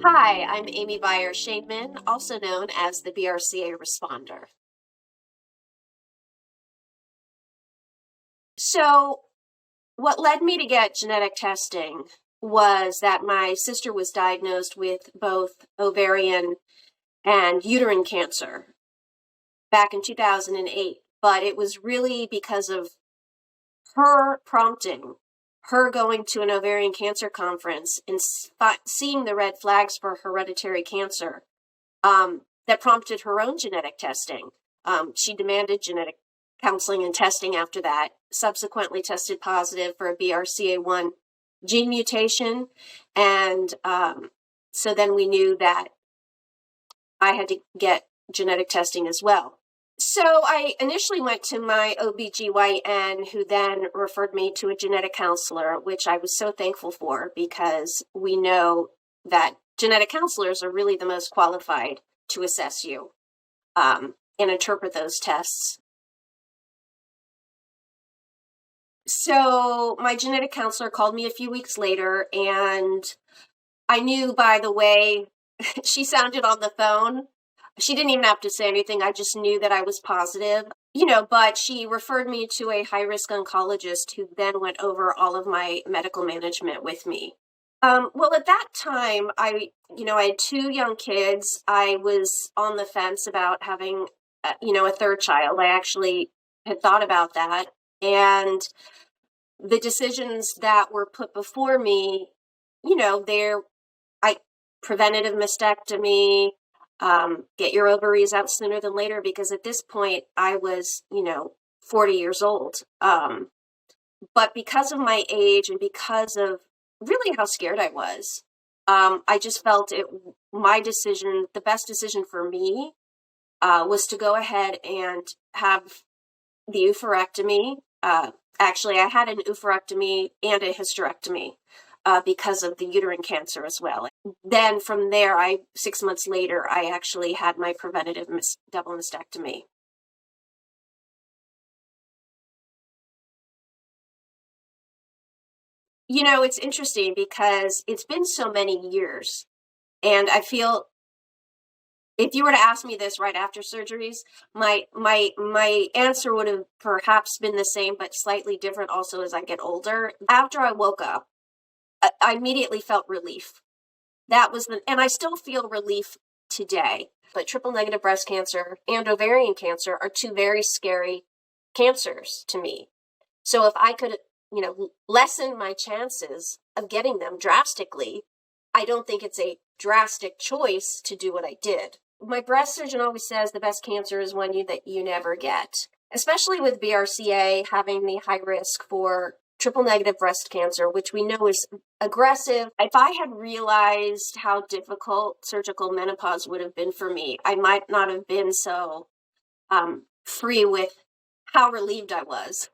Hi, I'm Amy Shainman, also known as the BRCA responder. So, what led me to get genetic testing was that my sister was diagnosed with both ovarian and uterine cancer back in 2008. But it was really because of her prompting, her going to an ovarian cancer conference and seeing the red flags for hereditary cancer, that prompted her own genetic testing. She demanded genetic counseling and testing after that, subsequently tested positive for a BRCA1 gene mutation. And so then we knew that I had to get genetic testing as well. So I initially went to my OBGYN, who then referred me to a genetic counselor, which I was so thankful for, because we know that genetic counselors are really the most qualified to assess you and interpret those tests. So my genetic counselor called me a few weeks later, and I knew by the way she sounded on the phone. She didn't even have to say anything. I just knew that I was positive, but she referred me to a high-risk oncologist who then went over all of my medical management with me. Well, at that time, I had two young kids. I was on the fence about having, a third child. I actually had thought about that. And the decisions that were put before me, preventative mastectomy, get your ovaries out sooner than later, because at this point I was, 40 years old. But because of my age and because of really how scared I was, I just felt the best decision for me, was to go ahead and have the oophorectomy. Actually, I had an oophorectomy and a hysterectomy because of the uterine cancer as well. Then from there, 6 months later, I actually had my preventative double mastectomy. It's interesting because it's been so many years, and I feel if you were to ask me this right after surgeries, my answer would have perhaps been the same, but slightly different also as I get older. After I woke up, I immediately felt relief. And I still feel relief today. But triple negative breast cancer and ovarian cancer are two very scary cancers to me. So if I could, lessen my chances of getting them drastically, I don't think it's a drastic choice to do what I did. My breast surgeon always says the best cancer is one that you never get, especially with BRCA having the high risk for triple negative breast cancer, which we know is aggressive. If I had realized how difficult surgical menopause would have been for me, I might not have been so free with how relieved I was.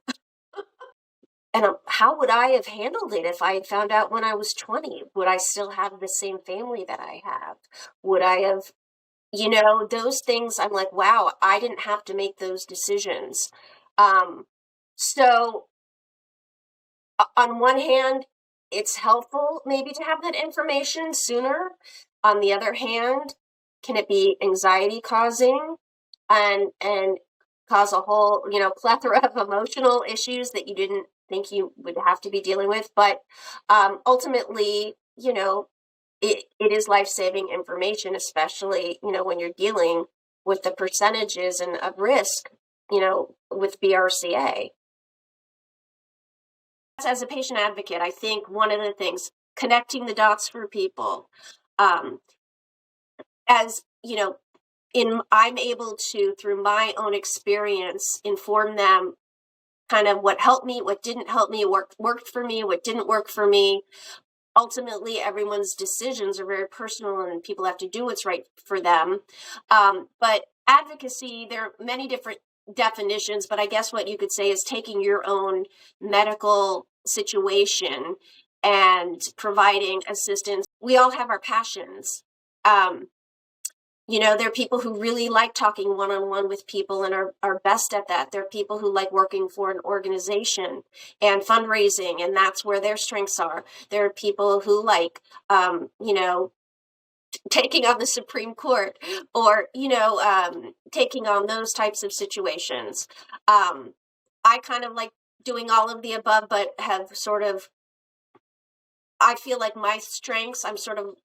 And how would I have handled it if I had found out when I was 20? Would I still have the same family that I have? Would I have, those things, I'm like, wow, I didn't have to make those decisions. So on one hand, it's helpful maybe to have that information sooner. On the other hand, can it be anxiety causing and cause a whole, plethora of emotional issues that you didn't think you would have to be dealing with? But ultimately, it is life-saving information, especially, when you're dealing with the percentages and of risk, with BRCA. As a patient advocate, I think one of the things, connecting the dots for people, as I'm able to, through my own experience, inform them kind of what helped me, what didn't help me, what worked for me, what didn't work for me. Ultimately, everyone's decisions are very personal and people have to do what's right for them. But advocacy, there are many different definitions, but I guess what you could say is taking your own medical situation and providing assistance. We all have our passions. There are people who really like talking one-on-one with people and are best at that. There are people who like working for an organization and fundraising, and that's where their strengths are. There are people who like, taking on the Supreme Court, or taking on those types of situations. I kind of like doing all of the above, but have sort of, I feel like my strengths, I'm sort of,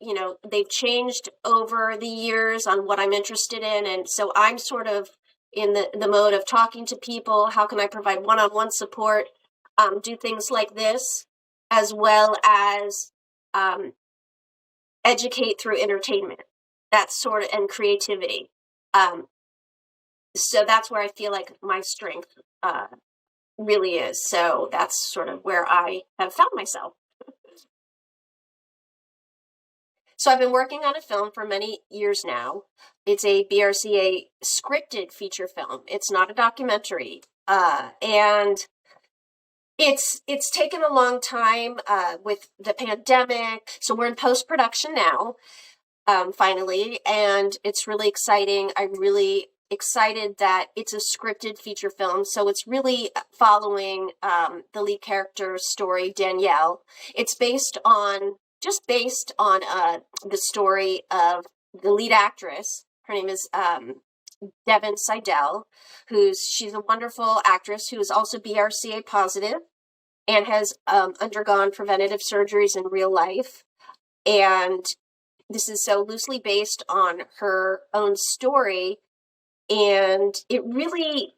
they've changed over the years on what I'm interested in. And so I'm sort of in the mode of talking to people. How can I provide one-on-one support, do things like this, as well as educate through entertainment, that's sort of, and creativity. So that's where I feel like my strength really is. So that's sort of where I have found myself. So I've been working on a film for many years now. It's a BRCA scripted feature film. It's not a documentary. And it's taken a long time with the pandemic. So we're in post-production now, finally, and it's really exciting. I'm really excited that it's a scripted feature film. So it's really following the lead character's story, Danielle. It's based on the story of the lead actress. Her name is Devin Seidel, she's a wonderful actress who is also BRCA positive and has undergone preventative surgeries in real life. And this is so loosely based on her own story. And it really,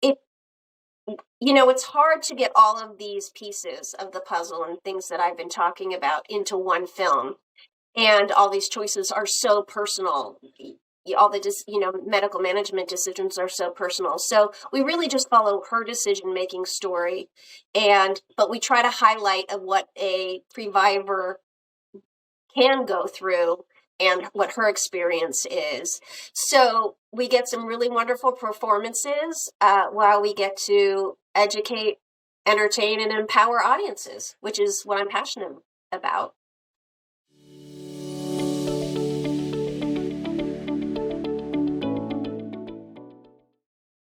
it's hard to get all of these pieces of the puzzle and things that I've been talking about into one film. And all these choices are so personal. All the medical management decisions are so personal. So we really just follow her decision-making story, but we try to highlight of what a Previvor can go through and what her experience is. So we get some really wonderful performances while we get to educate, entertain, and empower audiences, which is what I'm passionate about.